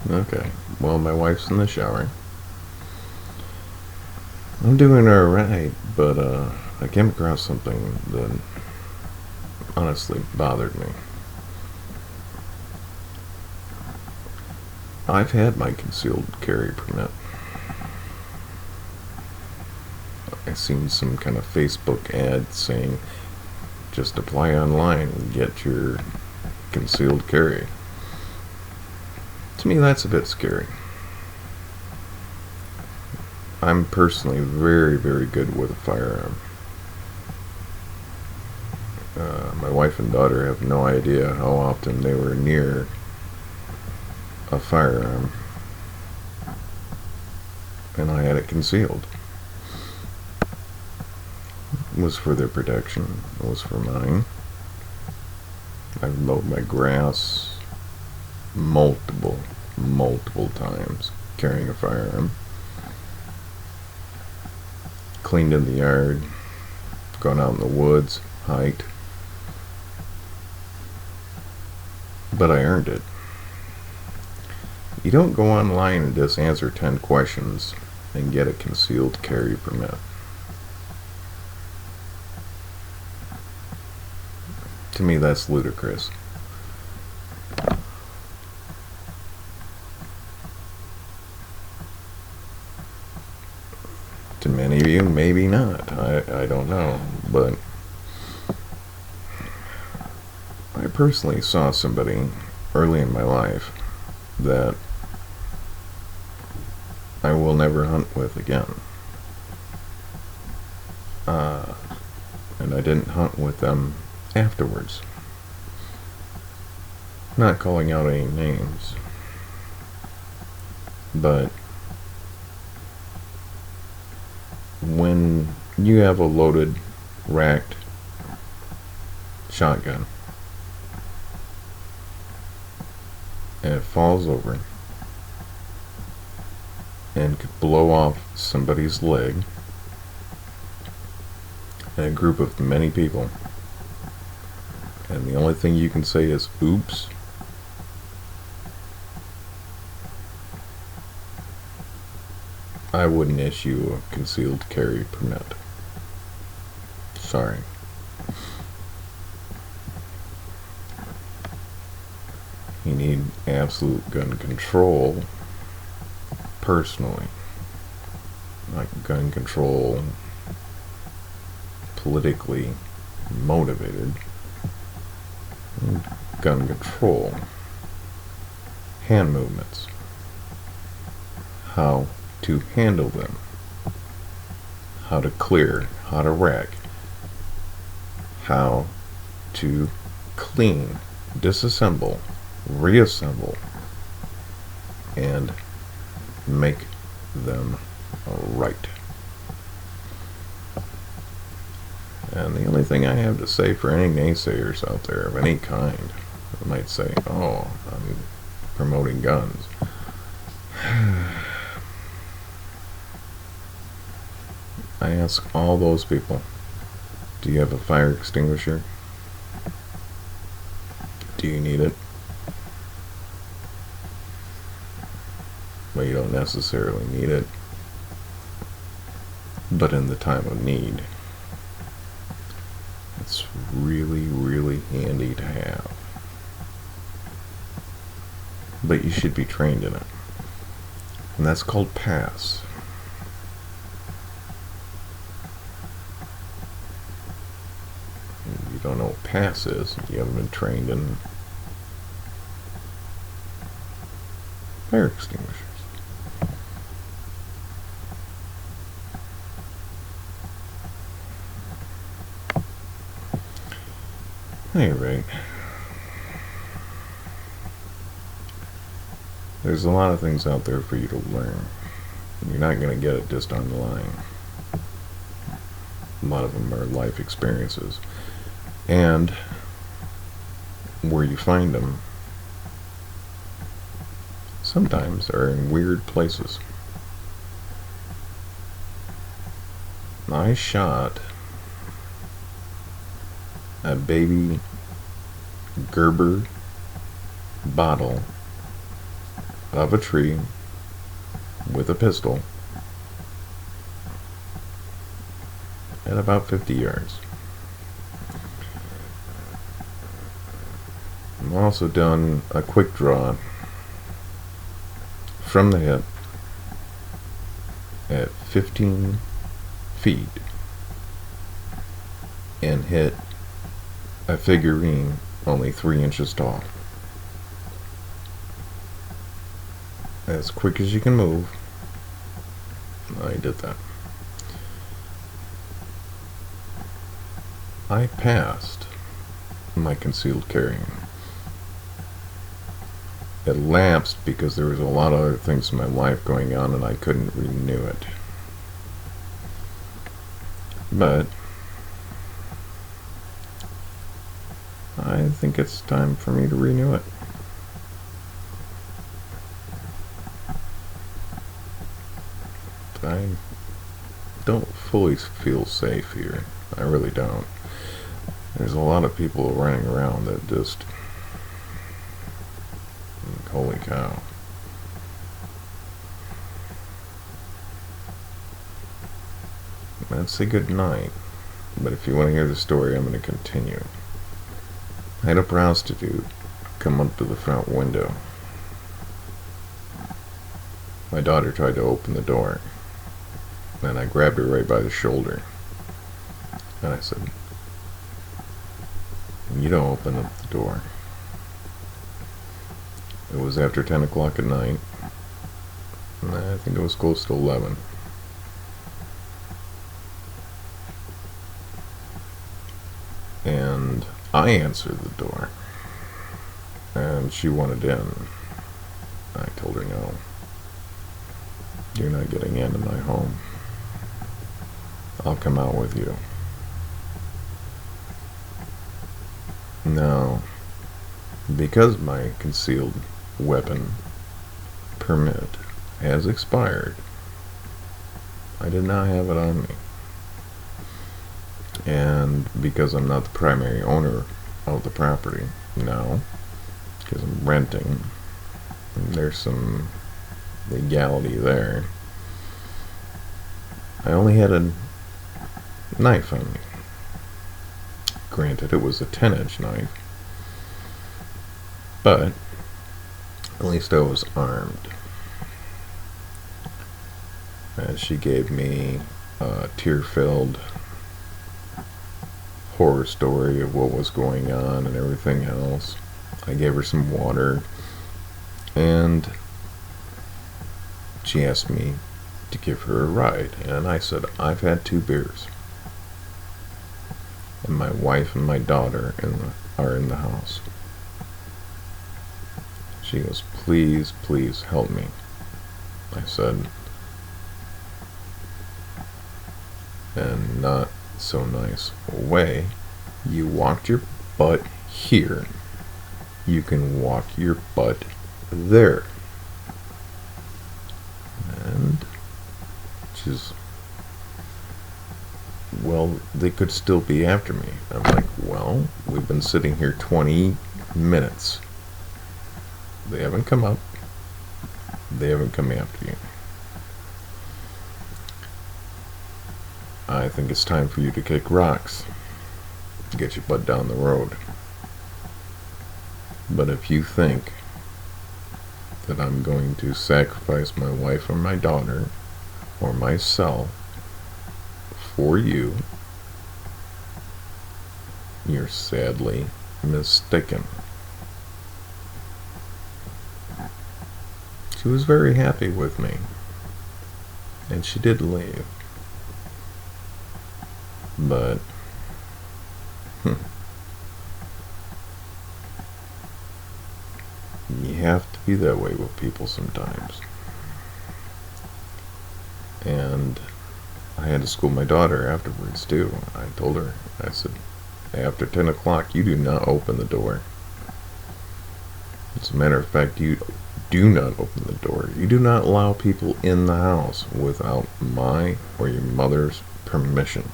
Okay. Well, my wife's in the shower. I'm doing alright, but I came across something that honestly bothered me. I've had my concealed carry permit. I seen some kind of Facebook ad saying just apply online and get your concealed carry. To me, that's a bit scary. I'm personally very, very good with a firearm. My wife and daughter have no idea how often they were near a firearm, and I had it concealed. It was for their protection. It was for mine. I've mowed my grass multiple times carrying a firearm. Cleaned in the yard, gone out in the woods, hiked. But I earned it. You don't go online and just answer 10 questions and get a concealed carry permit. To me, that's ludicrous. To many of you, maybe not. I don't know. But I personally saw somebody early in my life that I will never hunt with again. And I didn't hunt with them afterwards. Not calling out any names, but when you have a loaded, racked shotgun and it falls over and could blow off somebody's leg in a group of many people, and the only thing you can say is oops, I wouldn't issue a concealed carry permit. Sorry. You need absolute gun control personally. Like gun control politically motivated. Gun control. Hand movements. How to handle them. How to clear. How to rack. How to clean. Disassemble. Reassemble. And make them right. And the only thing I have to say for any naysayers out there of any kind, that might say, oh, I'm promoting guns. I ask all those people, do you have a fire extinguisher? Do you need it? Well, you don't necessarily need it, but in the time of need, it's really, really handy to have. But you should be trained in it. And that's called PASS. If you don't know what PASS is, you haven't been trained in fire extinguishers. Anyway, there's a lot of things out there for you to learn. You're not going to get it just online. A lot of them are life experiences. And where you find them sometimes are in weird places. I shot a baby Gerber bottle of a tree with a pistol at about 50 yards. I've also done a quick draw from the hip at 15 feet and hit a figurine only 3 inches tall. As quick as you can move, I did that. I passed my concealed carrying. It lapsed because there was a lot of other things in my life going on and I couldn't renew it. But I think it's time for me to renew it. I don't fully feel safe here. I really don't. There's a lot of people running around that just... holy cow. I'd say good night, but if you want to hear the story, I'm going to continue. I had a prostitute come up to the front window. My daughter tried to open the door, and I grabbed her right by the shoulder, and I said, "You don't open up the door." It was after 10 o'clock at night. I think it was close to 11. And I answered the door. And she wanted in. I told her, "No. You're not getting into my home. I'll come out with you." Now, because my concealed weapon permit has expired, I did not have it on me. And because I'm not the primary owner of the property now, because I'm renting, there's some legality there, I only had a knife on me. Granted, it was a 10-inch knife, but at least I was armed. And she gave me a tear-filled horror story of what was going on and everything else. I gave her some water, and she asked me to give her a ride, and I said, "I've had 2 beers, and my wife and my daughter are in the house." She goes, "Please, please help me." I said, "In not so nice way, you walked your butt here. You can walk your butt there." And she's, "Well, they could still be after me." I'm like, "Well, we've been sitting here 20 minutes. They haven't come up. They haven't come after you. I think it's time for you to kick rocks. Get your butt down the road. But if you think that I'm going to sacrifice my wife or my daughter or myself for you, you're sadly mistaken." She was very happy with me, and she did leave. But you have to be that way with people sometimes. And I had to school my daughter afterwards too. I told her, I said, "After 10 o'clock, you do not open the door. As a matter of fact, you do not open the door. You do not allow people in the house without my or your mother's permission."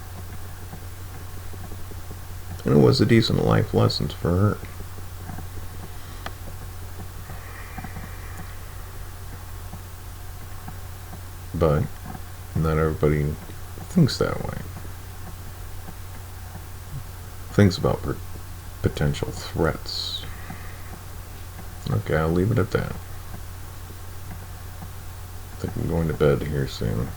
And it was a decent life lesson for her. But not everybody thinks that way. Thinks about potential threats. Okay, I'll leave it at that. I think I'm going to bed here soon.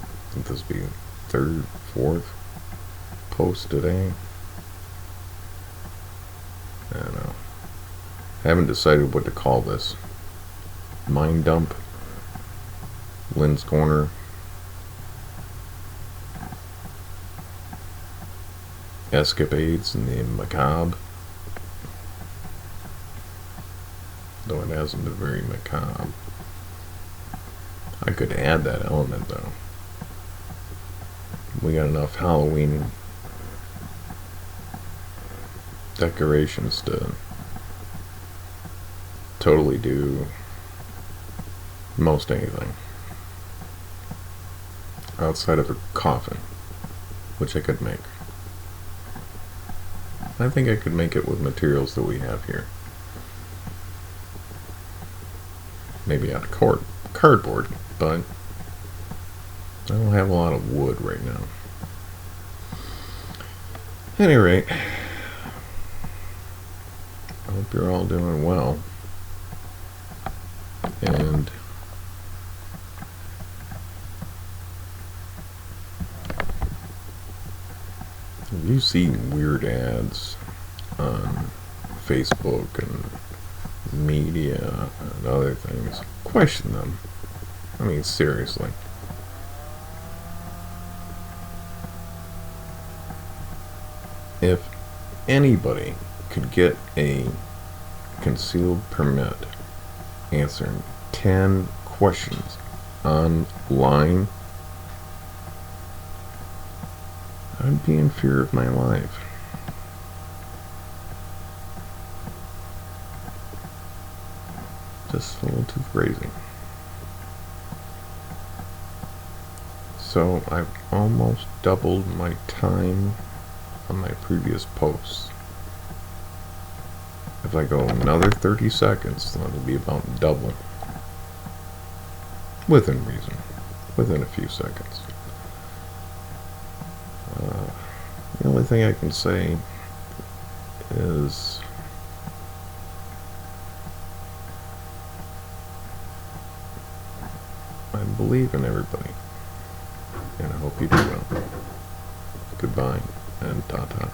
I think this will be third, fourth post today. I don't know. I haven't decided what to call this. Mind dump. Lynn's Corner. Escapades in the macabre. Though it hasn't been very macabre. I could add that element though. We got enough Halloween decorations to totally do most anything. Outside of a coffin, which I could make. I think I could make it with materials that we have here. Maybe out of cardboard, but I don't have a lot of wood right now. At any rate, I hope you're all doing well. And if you see weird ads on Facebook and media and other things, question them. I mean, seriously. If anybody could get a concealed permit answering 10 questions online, I'd be in fear of my life. Just a little too crazy. So I've almost doubled my time on my previous posts. If I go another 30 seconds, then it'll be about double. Within reason. Within a few seconds. The only thing I can say is I believe in everybody, and I hope you do well. Goodbye, and ta-ta.